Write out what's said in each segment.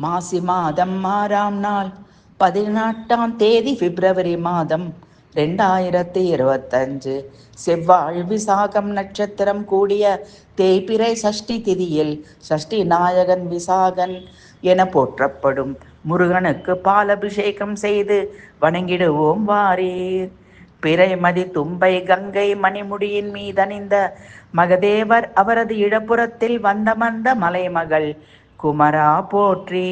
மாசி மாதம் 6ஆம் நாள் 18ஆம் தேதி பிப்ரவரி மாதம் 2025 செவ்வாழ் விசாகம் நட்சத்திரம் கூடிய தேய்பிறை சஷ்டி திதியில் சஷ்டி நாயகன் விசாகன் என போற்றப்படும் முருகனுக்கு பாலபிஷேகம் செய்து வணங்கிடுவோம் வாரீர். பிறைமதி தும்பை கங்கை மணிமுடியின் மீதணிந்த மகதேவர் அவரது இடப்புறத்தில் வந்தமர்ந்த மலைமகள் குமரா போற்றி.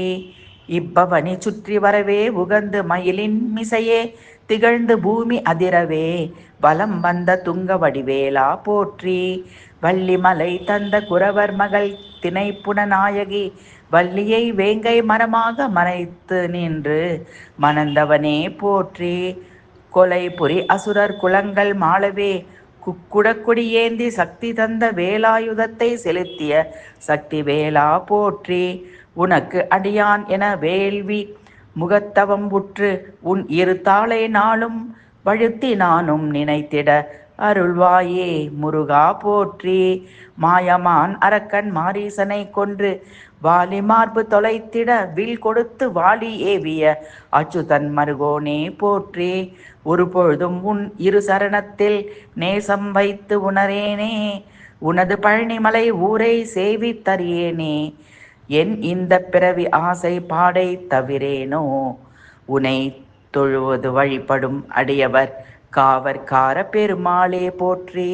இப்பவனி சுற்றி வரவே உகந்து மயிலின் மிசையே திகழ்ந்து பூமி அதிரவே வலம் வந்த துங்க வடிவேலா போற்றி. வள்ளிமலை தந்த குரவர் மகள் திணைப்புன நாயகி வள்ளியை வேங்கை மரமாக மறைத்து நின்று மணந்தவனே போற்றி. கொலைபுரி அசுரர் குலங்கள் மாளவே குக்குடக்குடி ஏந்தி சக்தி தந்த வேலாயுதத்தை செலுத்திய சக்தி வேலா போற்றி. உனக்கு அடியான் என வேள்வி முகத்தவம் உற்று உன் இரு தாளை நாளும் வழுத்தி நானும் நினைத்திட அருள்வாயே முருகா போற்றி. மாயமான் அரக்கன் மாரீசனை கொன்று வாலி மார்பு தொலைத்திட வில் கொடுத்து வாலி ஏவிய அச்சுதன் மருகோனே போற்றி. ஒரு பொழுதும் உன் இரு சரணத்தில் நேசம் வைத்து உணரேனே உனது பழனிமலை ஊரை சேவித்தறியேனே என் இந்த பிறவி ஆசை பாடை தவிரேனோ. உனை தொழுவது வழிபடும் அடியவர் காவற்கார பெருமாளே போற்றி.